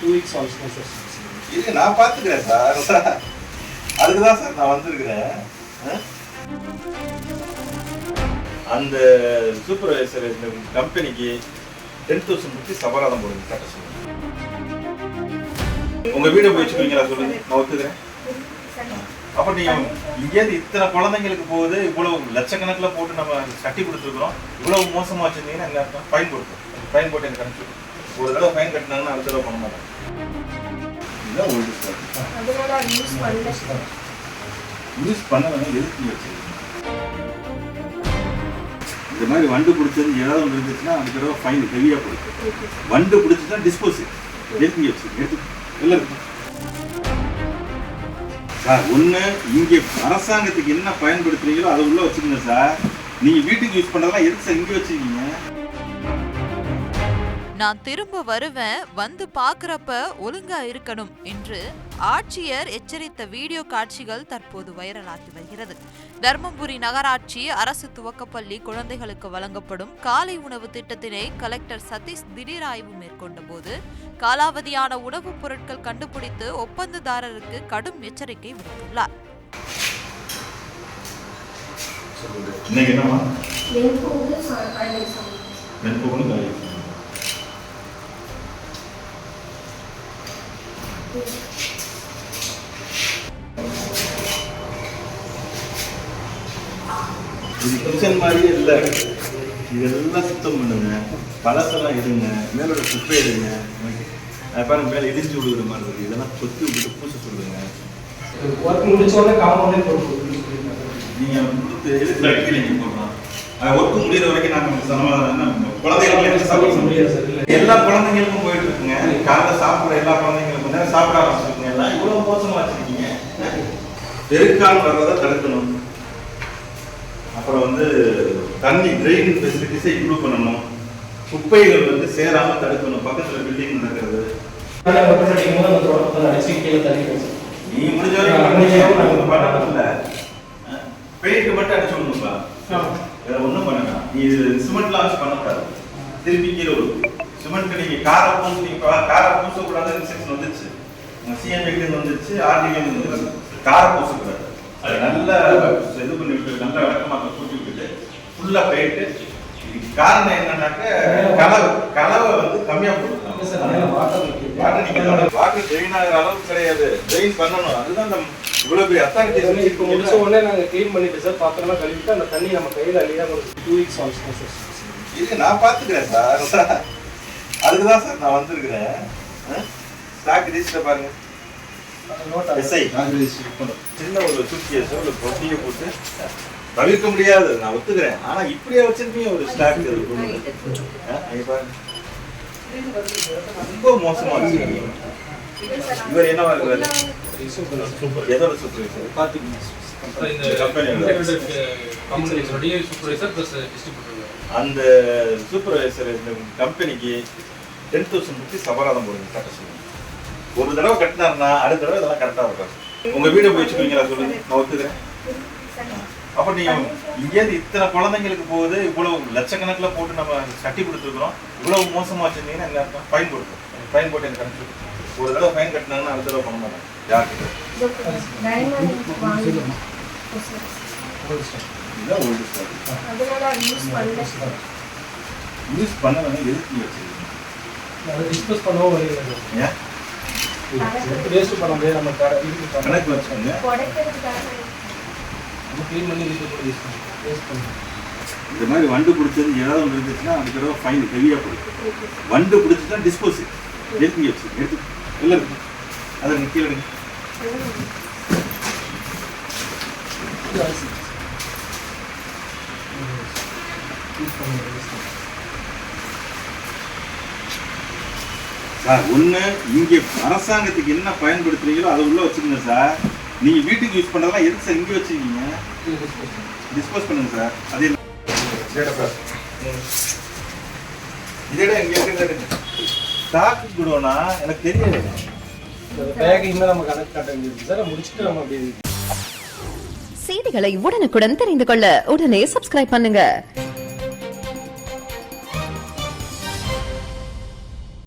2 weeks also sir. இது நான் பாத்துக்கிறேன் சார். அதுக்கு தான் சார் நான் வந்திருக்கிறேன். அந்த சூப்பர்வைசர் இந்த கம்பெனிக்கு 10,000 ரூபீஸ் அபராதம் போடுங்க கட்ட சொல்லுங்க. உங்க வீட போய் வச்சுக்குவீங்களா சொல்லுங்க, நான் ஒத்துக்கிறேன். அப்ப நீங்க இங்கேருந்து இத்தனை குழந்தைங்களுக்கு போகுது, இவ்வளவு லட்சக்கணக்கில் போட்டு நம்ம கட்டி கொடுத்துருக்குறோம், இவ்வளவு மோசமா வச்சிருந்தீங்கன்னா என்ன அர்த்தம்? ஃபைன் கொடுப்போம். ஃபைன் போட்டு எனக்கு கணிச்சு ஒரு தடவை ஃபைன் கட்டினாங்கன்னா அடுத்த தடவை பண்ண மாட்டாங்க. இதுதான் ஓல்டு ஸ்டாக். யூஸ் பண்ணவங்க எதுக்கு வச்சிருக்கீங்க? இந்த மாதிரி வண்டு பிடிச்சது ஏதாவது ஒன்று இருந்துச்சுன்னா அந்த தடவை ஃபைன் ஹெவியாக கொடுக்கும். வண்டு பிடிச்சிட்டா டிஸ்போஸ் எதுக்கு வச்சிருக்கீங்க? எடுத்து இல்லை சார். ஒன்று இங்கே அரசாங்கத்துக்கு என்ன பயன்படுத்துறீங்களோ அதை உள்ள வச்சுக்கோங்க சார். நீங்கள் வீட்டுக்கு யூஸ் பண்ணுறதெல்லாம் எதுக்கு சார் இங்கே வச்சுருக்கீங்க? நான் திரும்ப வருவேன், வந்து பார்க்குறப்ப ஒழுங்கா இருக்கணும் என்று ஆட்சியர் எச்சரித்த வீடியோ காட்சிகள் தற்போது வைரலாகி வருகிறது. தர்மபுரி நகராட்சி அரசு துவக்கப்பள்ளி குழந்தைகளுக்கு வழங்கப்படும் காலை உணவு திட்டத்தினை கலெக்டர் சதீஷ் திடீர் ஆய்வு மேற்கொண்ட போது காலாவதியான உணவுப் பொருட்கள் கண்டுபிடித்து ஒப்பந்ததாரருக்கு கடும் எச்சரிக்கை விடுத்துள்ளார். இது கிச்சன் மாதிரியே இல்லை. இதெல்லாம் சுத்தம் பண்ணுங்க, பழசெல்லாம் எடுங்க, மேலோட குப்பை எடுங்க. பாருங்க மேலே இடிஞ்சு விடுகிற மாதிரி இருக்குது. இதெல்லாம் கொத்தி விட்டு பூச சொல்லுங்க. நீங்கள் எதுக்கு அடிக்கலைங்க போடலாம். ஒர்க்கு முடிகிற வரைக்கும் நாங்கள் குழந்தைகளுக்கு எல்லா குழந்தைங்களுக்கும் போயிட்டு இருக்குங்க. காலையில் சாப்பிட்ற எல்லா குழந்தைங்களுக்கும் தான் சாப்பிட ஆரம்பிச்சிருக்குங்க. எல்லாம் இவ்வளோ மோசமாக வச்சுருக்கீங்க. பெருக்கால் வர்றதை தடுக்கணும். அப்புறம் வந்து தண்ணி ட்ரெயின் ஃபெசிலிட்டிஸை இம்ப்ரூவ் பண்ணணும். குப்பைகள் வந்து சேராமல் தடுக்கணும். பக்கத்தில் பில்டிங் நடக்கிறது. நீ முடிஞ்ச வரைக்கும் பண்ணல, பெயிண்ட் மட்டும் அடிச்சு விடணும்பா. வேற ஒன்றும் பண்ணலாம். நீ சிமெண்ட்லாம் வச்சு பண்ணக்கூடாது. திருப்பி கீழே விடும். சிமெண்ட் நீங்கள் காரை பூசக்கூடாது இன்ஸ்ட்ரக்ஷன் வந்துச்சு. சிஎம்ஏக்கு வந்துச்சு, ஆர்டிஓ வந்துச்சு. காரை பூசக்கூடாது. அது நல்லா இது பண்ணி விட்டு நல்லா விளக்கமாக கூட்டி விட்டுட்டு ஃபுல்லாக போயிட்டு. இதுக்கு காரணம் என்னன்னாக்க கலவை வந்து கம்மியாக போட்டுக்கலாம். வாட்டர் ட்ரெயின் ஆகிற அளவுக்கு கிடையாது, ட்ரெயின் பண்ணணும். அதுதான் நம்ம இவ்வளோ பெரிய அத்தாரிட்டி. இப்போ முடிச்ச உடனே நாங்கள் க்ளீன் பண்ணிட்டு சார் பாத்திரம்லாம் கழுவிட்டு அந்த தண்ணி நம்ம கையில் அள்ளியாக ஒரு 2 weeks ஆல்சோ சார். இது நான் பார்த்துக்கிறேன் சார். அதுக்கு தான் சார் நான் வந்திருக்கிறேன். ஸ்டாக் ரிஜிஸ்டர் பாருங்க. சின்ன ஒரு சூட்கேஸ் ஒரு பொட்டியை போட்டு தவிர்க்க முடியாது, நான் ஒத்துக்கிறேன். ஆனா இப்படியே வச்சிருக்கீங்க ஒரு ஸ்டாக். ரொம்ப மோசமா இருக்கு. இவர் என்னவா இருக்கிறாரு? எதோட சூப்பர்வைசர்? அந்த சூப்பர்வைசர் இந்த கம்பெனிக்கு 10,000 ரூபீஸ் அபராதம் போடுங்க கட்ட சொல்லுங்க. ஒரு தடவை கட்டினாருன்னா அடுத்த தடவை இதெல்லாம் கரெக்டாக இருக்கும். உங்க வீட போய் வச்சுக்குவீங்களா சொல்லுங்க, நான் ஒத்துக்கிறேன். அப்ப நீங்க இங்கேருந்து இத்தனை குழந்தைங்களுக்கு போகுது, இவ்வளவு லட்சக்கணக்கில் போட்டு நம்ம கட்டி கொடுத்துருக்குறோம், இவ்வளவு மோசமா வச்சிருந்தீங்கன்னா என்ன அர்த்தம்? ஃபைன் கொடுப்போம். ஃபைன் போட்டு எனக்கு கணிச்சு ஒரு தடவை ஃபைன் கட்டினாங்கன்னா அடுத்த தடவை பண்ண மாட்டாங்க. யார்கிட்ட இதுதான் ஓல்டு ஸ்டாக். யூஸ் பண்ணவங்க எதுக்கு வச்சிருக்கீங்க? அதை டிஸ்போஸ் பண்ணவும் வரையில ஏன் வேஸ்ட் பண்ண முடியாது. நம்ம கணக்கு வச்சுக்கோங்க. நம்ம க்ளீன் பண்ணி வீட்டில் கூட வேஸ்ட் பண்ணுவோம். இந்த மாதிரி வண்டு பிடிச்சது ஏதாவது ஒன்று இருந்துச்சுன்னா அந்த தடவை ஃபைன் ஹெவியாக கொடுக்கும். வண்டு பிடிச்சிட்டா டிஸ்போஸ் எதுக்கு வச்சு எடுத்து இல்லை அதை நிற்க சார். ஒன்று இங்கே அரசாங்கத்துக்கு என்ன பயன்படுத்துறீங்களோ அதை உள்ள வச்சுக்கோங்க சார். நீங்கள் வீட்டுக்கு யூஸ் பண்ணுறதெல்லாம் எதுக்கு சார் இங்கே வச்சுருக்கீங்க? டிஸ்போஸ் பண்ணுங்க சார். அதே இதோட இங்கே இருக்கிறது ஸ்டாக்கு கொடுவோன்னா எனக்கு தெரியாது. பேக் இன்னும் நம்ம கணக்கு காட்ட வேண்டியது சார். முடிச்சுட்டு நம்ம அப்படி செய்திகளை உடனுக்குடன் தெரிந்து கொள்ள உடனே சப்ஸ்கிரைப் பண்ணுங்க.